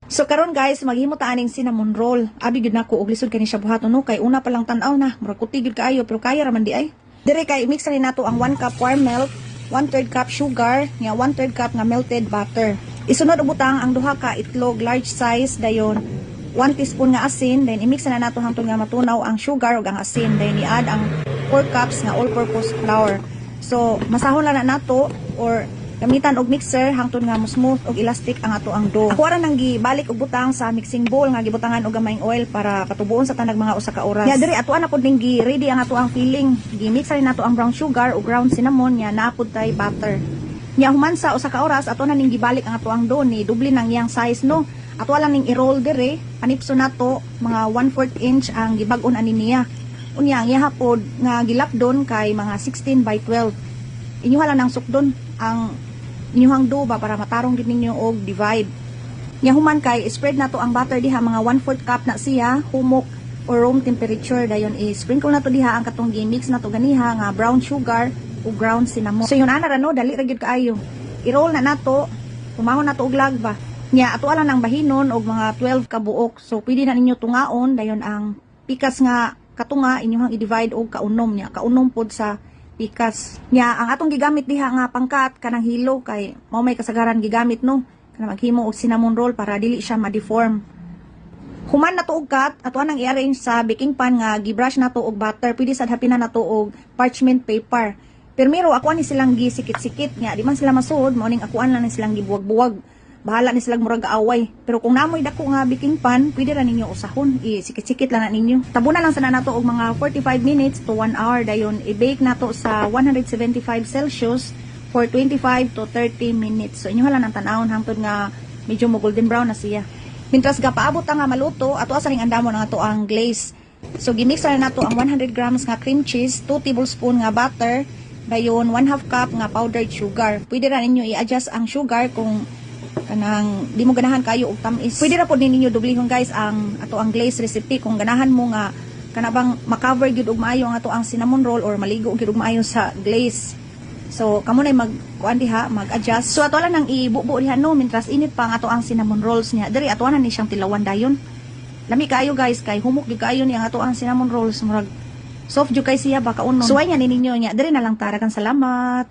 So karon guys, maghimo ta aning cinnamon roll. Abi gyud nako og lisod kani siya buhaton no kay una pa lang tan-aw na, murag kuti gyud kaayo pero kaya ra man di ay. Dire kay mix rin nato ang 1 cup warm milk, 1/3 cup sugar, nga 1/3 cup nga melted butter. Isunod ubutang ang duha ka itlog large size dayon 1 teaspoon nga asin, then i-mix na nato hangtod nga matunaw ang sugar ug ang asin, then i-add ang 4 cups nga all-purpose flour. So masahon lang na nato or gamitan og mixer hangtod nga mo smooth og elastic ang ato ang dough. Ako ra nang gibalik og butang sa mixing bowl nga gibutangan og gamayng oil para patubuon sa tanag mga usa ka oras. Ya diri ato na pud ning gi-ready ang ato ang filling. Gi-mix rin nato ang brown sugar o ground cinnamon nya naapod tay butter. Nya human sa usa ka oras ato na ning gibalik ang ato ang dough ni doble nang iyang size no. Ato lang ning i-roll dire, panipso nato mga 1/4 inch ang gibag-on ani niya. Unya ang iya pod nga gilapdon kay mga 16 by 12. Inyo lang nang sukdon ang inyong dough ba para matarong din ninyo og divide. Nya human kay spread nato ang butter diha mga 1/4 cup na siya, humok or room temperature dayon i-sprinkle nato diha ang katong gi-mix nato ganiha nga brown sugar o ground cinnamon. So yun ana ra no, dali ra gyud kaayo. I-roll na nato, umahon nato og lagba. Nya ato lang nang bahinon og mga 12 ka buok. So pwede na ninyo tungaon dayon ang pikas nga katunga inyong i-divide og kaunom nya. Kaunom pod sa pikas. Nya ang atong gigamit diha nga pangkat kanang hilo kay mao may kasagaran gigamit no. Kana maghimo og cinnamon roll para dili siya ma-deform. Human nato og cut, ato nang i-arrange sa baking pan nga gi-brush nato og butter, pwede sad hapinan nato og parchment paper. Primero ako ni silang gisikit-sikit nya di man sila masuod, mao ning akuan lang ni silang gibuwag-buwag. Bahala ni silang murag away. Pero kung namoy dako nga baking pan, pwede ra ninyo usahon. Isikit-sikit lang na ninyo. Tabunan lang sana nato og mga 45 minutes to 1 hour dayon i-bake nato sa 175 Celsius for 25 to 30 minutes. So inyo lang ang tan-awon hangtod nga medyo mo golden brown na siya. Mintras gapaabot nga maluto, ato asa ning andamon ang ato ang glaze. So gimix na nato ang 100 grams nga cream cheese, 2 tablespoon nga butter, dayon 1/2 cup nga powdered sugar. Pwede ra ninyo i-adjust ang sugar kung kanang di mo ganahan kayo og tamis. Pwede ra pod ninyo dublihon guys ang ato ang glaze recipe kung ganahan mo nga kanabang ma-cover gyud og maayo ang ato ang cinnamon roll or maligo gyud og maayo sa glaze. So kamo nay mag-kuan diha, mag-adjust. So ato lang nang ibubo diha no mintras init pa ang ato ang cinnamon rolls niya. Diri ato na ni siyang tilawan dayon. Lami kayo guys kay humok gyud kayo ni ang ato ang cinnamon rolls murag soft gyud kay siya baka unom. Suway nya ni ninyo nya. Diri na lang tara kan salamat.